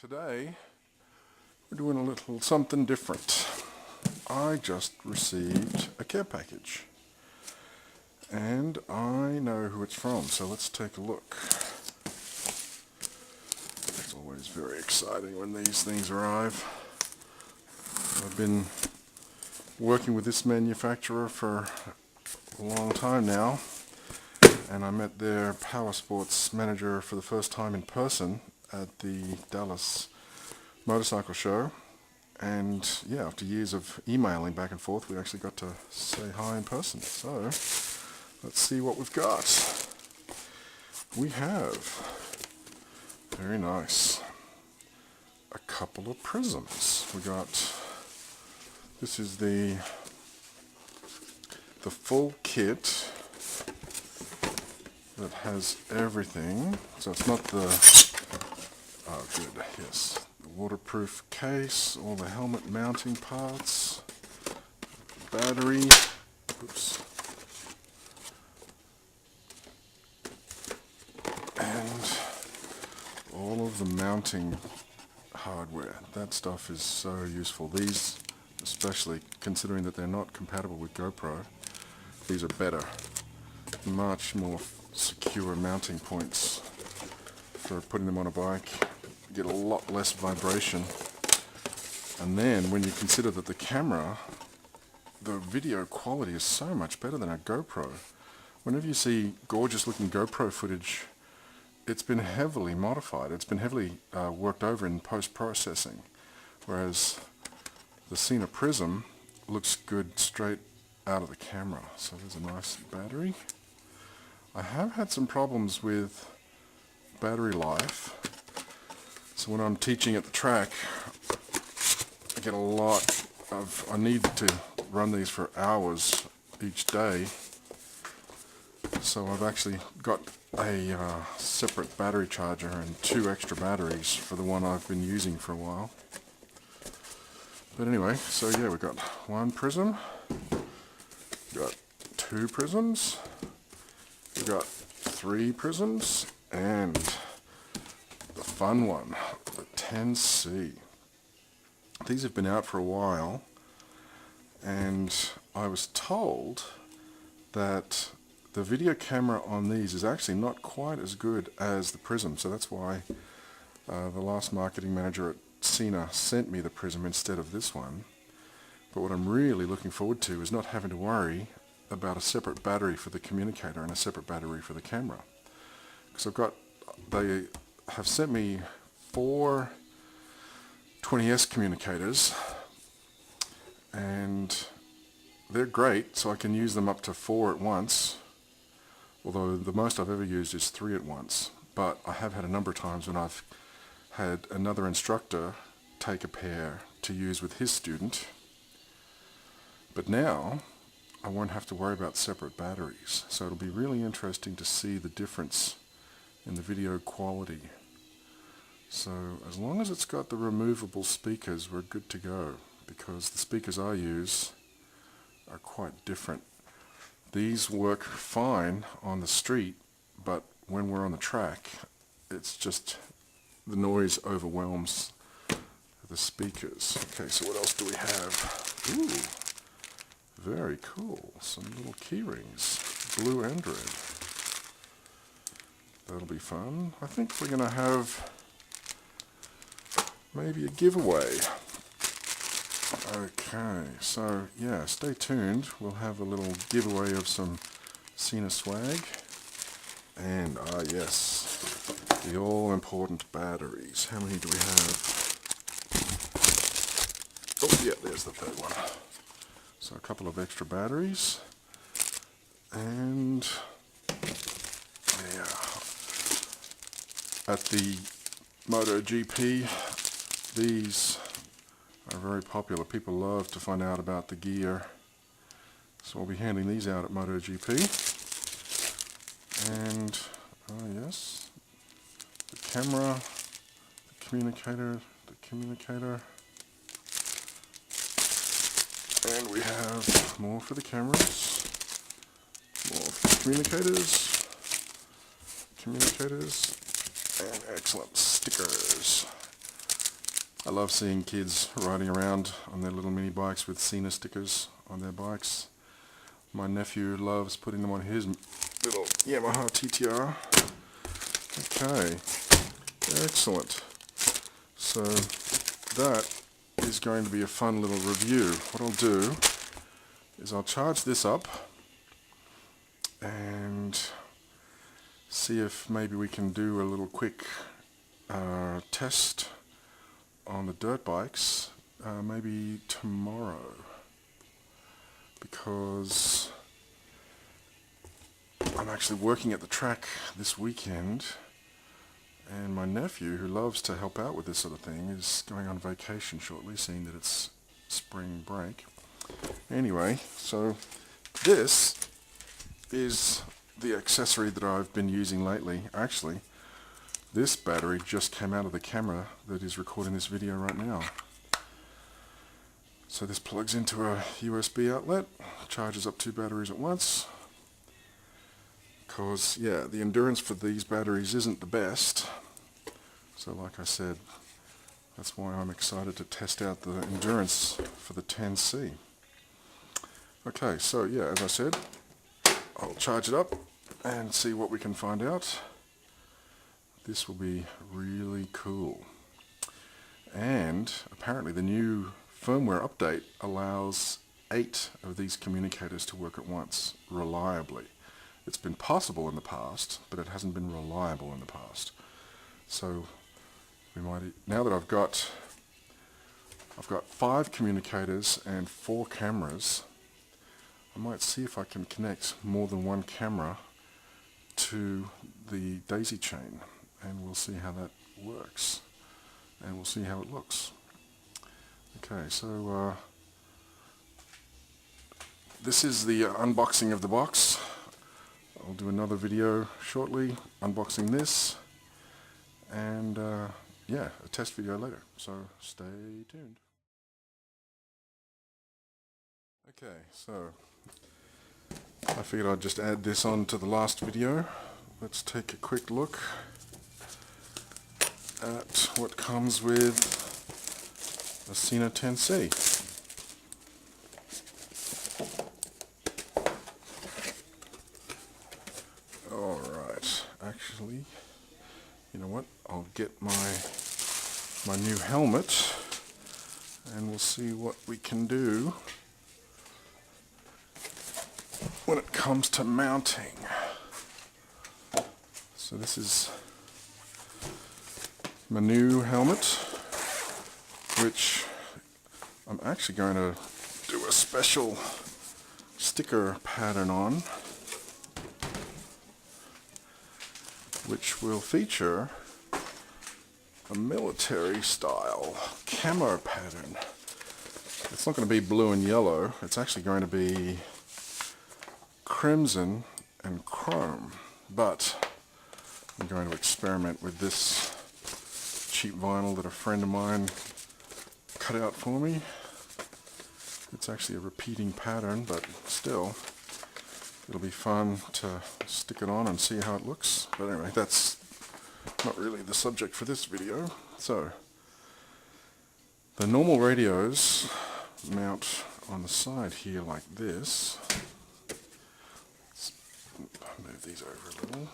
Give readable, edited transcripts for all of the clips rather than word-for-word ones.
Today we're doing a little something different. I just received a care package and I know who it's from, so let's take a look. It's always very exciting when these things arrive. I've been working with this manufacturer for a long time now, and I met their power sports manager for the first time in person at the Dallas motorcycle show. And yeah, after years of emailing back and forth, we actually got to say hi in person. So let's see what we've got. We have, very nice, a couple of prisms. We got, this is the full kit that has everything. So it's not the, oh good, yes, the waterproof case, all the helmet mounting parts, battery, oops, and all of the mounting hardware. That stuff is so useful. These, especially considering that they're not compatible with GoPro, these are better, much more secure mounting points for putting them on a bike. You get a lot less vibration. And then when you consider that the camera, the video quality is so much better than a GoPro. Whenever you see gorgeous looking GoPro footage, it's been heavily modified. It's been heavily worked over in post-processing. Whereas the Sena Prism looks good straight out of the camera. So there's a nice battery. I have had some problems with battery life. So when I'm teaching at the track, I get a lot of, I need to run these for hours each day. So I've actually got a separate battery charger and 2 extra batteries for the one I've been using for a while. But anyway, so yeah, we've got 1 prism, we've got 2 prisms, we've got 3 prisms, and the fun one, the 10C. These have been out for a while, and I was told that the video camera on these is actually not quite as good as the Prism, so that's why the last marketing manager at Sena sent me the Prism instead of this one. But what I'm really looking forward to is not having to worry about a separate battery for the communicator and a separate battery for the camera. Because they have sent me 4 20S communicators, and they're great, so I can use them up to 4 at once, although the most I've ever used is 3 at once. But I have had a number of times when I've had another instructor take a pair to use with his student, but now I won't have to worry about separate batteries, so it'll be really interesting to see the difference in the video quality. So as long as it's got the removable speakers, we're good to go, because the speakers I use are quite different. These work fine on the street, but when we're on the track, it's just the noise overwhelms the speakers. Okay, so what else do we have? Ooh, very cool. Some little key rings, blue and red. That'll be fun. I think we're going to have maybe a giveaway. Okay, so yeah, stay tuned. We'll have a little giveaway of some Sena swag. And yes, the all-important batteries. How many do we have? Oh yeah, there's the 3rd one. So a couple of extra batteries. And yeah, at the MotoGP, these are very popular. People love to find out about the gear. So I'll be handing these out at MotoGP. And yes, the camera, the communicator, and we have more for the cameras, more for the communicators, and excellent stickers. I love seeing kids riding around on their little mini bikes with Sena stickers on their bikes. My nephew loves putting them on his little Yamaha TTR. Okay, excellent. So that is going to be a fun little review. What I'll do is I'll charge this up and see if maybe we can do a little quick test on the dirt bikes maybe tomorrow, because I'm actually working at the track this weekend, and my nephew, who loves to help out with this sort of thing, is going on vacation shortly, seeing that it's spring break. Anyway, so this is the accessory that I've been using lately. Actually, this battery just came out of the camera that is recording this video right now. So this plugs into a USB outlet, charges up 2 batteries at once. Because, yeah, the endurance for these batteries isn't the best. So like I said, that's why I'm excited to test out the endurance for the 10C. Okay, so yeah, as I said, I'll charge it up and see what we can find out. This will be really cool. And apparently the new firmware update allows 8 of these communicators to work at once reliably. It's been possible in the past, but it hasn't been reliable in the past. So we might, now that I've got 5 communicators and 4 cameras, I might see if I can connect more than one camera to the daisy chain, and we'll see how that works, and we'll see how it looks. Okay, so this is the unboxing of the box. I'll do another video shortly unboxing this, and yeah, a test video later, so stay tuned. Okay, so I figured I'd just add this on to the last video. Let's take a quick look at what comes with the Sena 10C. Alright, actually, you know what, I'll get my new helmet and we'll see what we can do when it comes to mounting. So this is my new helmet, which I'm actually going to do a special sticker pattern on, which will feature a military style camo pattern. It's not going to be blue and yellow, it's actually going to be crimson and chrome, but I'm going to experiment with this cheap vinyl that a friend of mine cut out for me. It's actually a repeating pattern, but still it'll be fun to stick it on and see how it looks. But anyway, that's not really the subject for this video. So the normal radios mount on the side here like this. Let's move these over a little.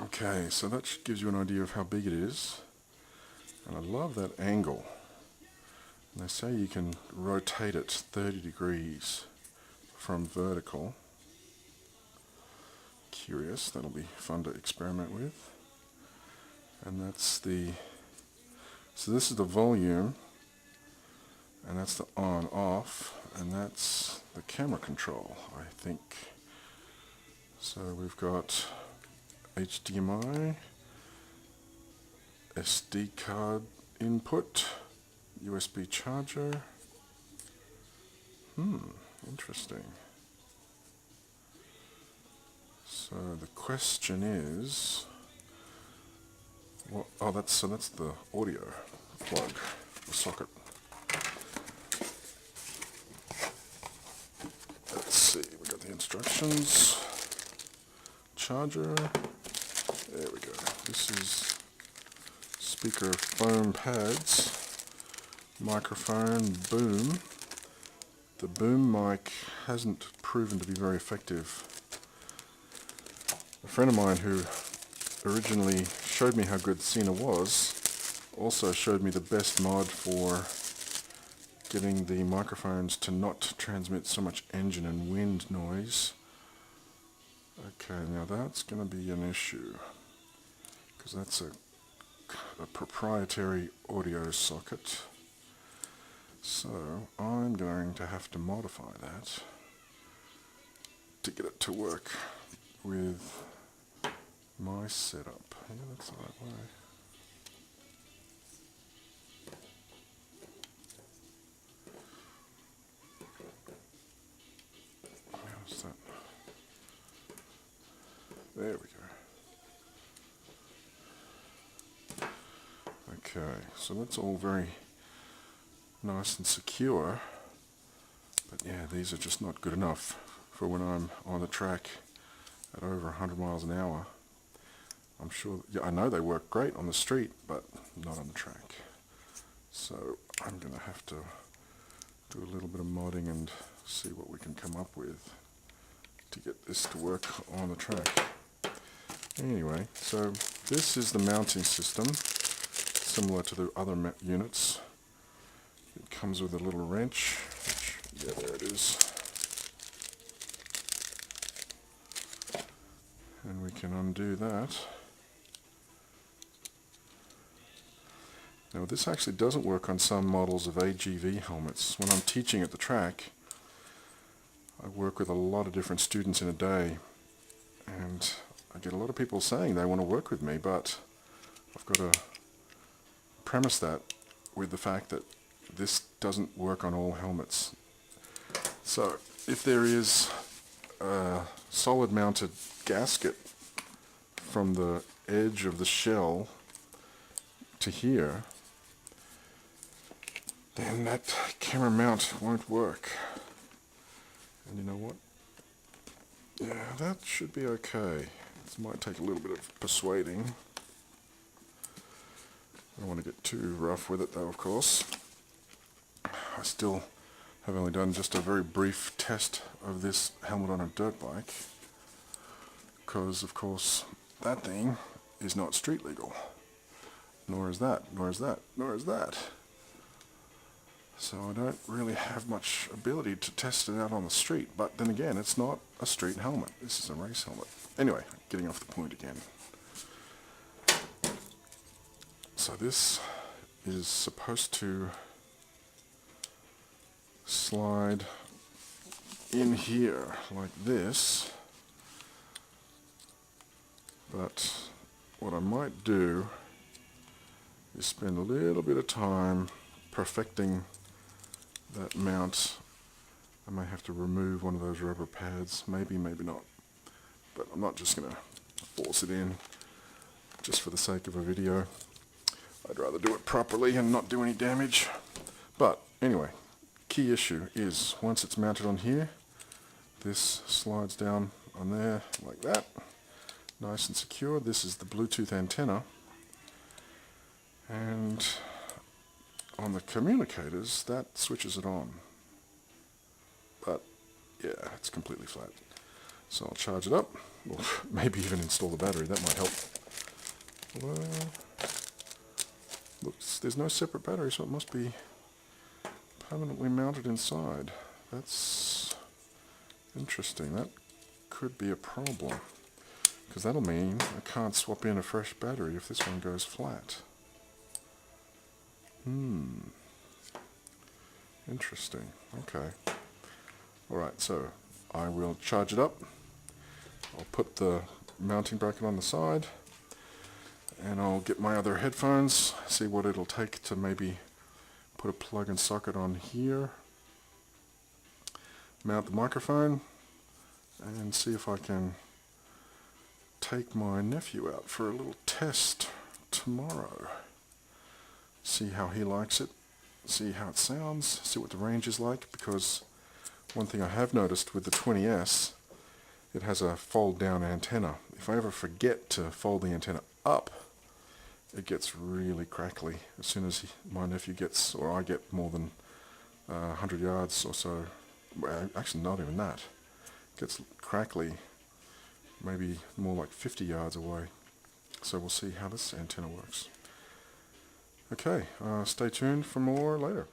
Okay, so that gives you an idea of how big it is, and I love that angle. And they say you can rotate it 30 degrees from vertical. Curious, that'll be fun to experiment with. And that's the, so this is the volume, and that's the on off, and that's the camera control, I think. So we've got HDMI, SD card input, USB charger. Interesting. So the question is, what, oh, that's the audio plug, the socket. Let's see, we got the instructions, charger. There we go. This is speaker foam pads, microphone, boom. The boom mic hasn't proven to be very effective. A friend of mine who originally showed me how good Sena was also showed me the best mod for getting the microphones to not transmit so much engine and wind noise. Okay, now that's going to be an issue because that's a proprietary audio socket. So I'm going to have to modify that to get it to work with my setup. Yeah, that's the right way. How's that? There we go. Okay, so that's all very nice and secure, but yeah, these are just not good enough for when I'm on the track at over 100 miles an hour. I'm sure, yeah, I know they work great on the street, but not on the track. So I'm going to have to do a little bit of modding and see what we can come up with to get this to work on the track. Anyway, so this is the mounting system, similar to the other units. It comes with a little wrench, which, yeah, there it is. And we can undo that. Now this actually doesn't work on some models of AGV helmets. When I'm teaching at the track, I work with a lot of different students in a day, and I get a lot of people saying they want to work with me, but I've got to premise that with the fact that this doesn't work on all helmets. So if there is a solid mounted gasket from the edge of the shell to here, then that camera mount won't work. And you know what? Yeah, that should be okay. This might take a little bit of persuading. I don't want to get too rough with it though, of course. I still have only done just a very brief test of this helmet on a dirt bike, because of course that thing is not street legal. Nor is that, nor is that, nor is that. So I don't really have much ability to test it out on the street, but then again, it's not a street helmet. This is a race helmet. Anyway, getting off the point again. So this is supposed to slide in here like this, but what I might do is spend a little bit of time perfecting that mount. I may have to remove one of those rubber pads, maybe, maybe not, but I'm not just going to force it in just for the sake of a video. I'd rather do it properly and not do any damage. But anyway, key issue is once it's mounted on here, this slides down on there like that, nice and secure. This is the Bluetooth antenna, and on the communicators that switches it on, but yeah, it's completely flat. So I'll charge it up, or maybe even install the battery. That might help. Well, looks, there's no separate battery, so it must be permanently mounted inside. That's interesting. That could be a problem, because that'll mean I can't swap in a fresh battery if this one goes flat. Interesting. Okay. Alright, so I will charge it up. I'll put the mounting bracket on the side, and I'll get my other headphones, see what it'll take to maybe put a plug and socket on here, mount the microphone, and see if I can take my nephew out for a little test tomorrow. See how he likes it, see how it sounds, see what the range is like, because one thing I have noticed with the 20S, it has a fold down antenna. If I ever forget to fold the antenna up, it gets really crackly as soon as my nephew gets, or I get more than 100 yards or so. Well, actually not even that. It gets crackly maybe more like 50 yards away. So we'll see how this antenna works. Okay, stay tuned for more later.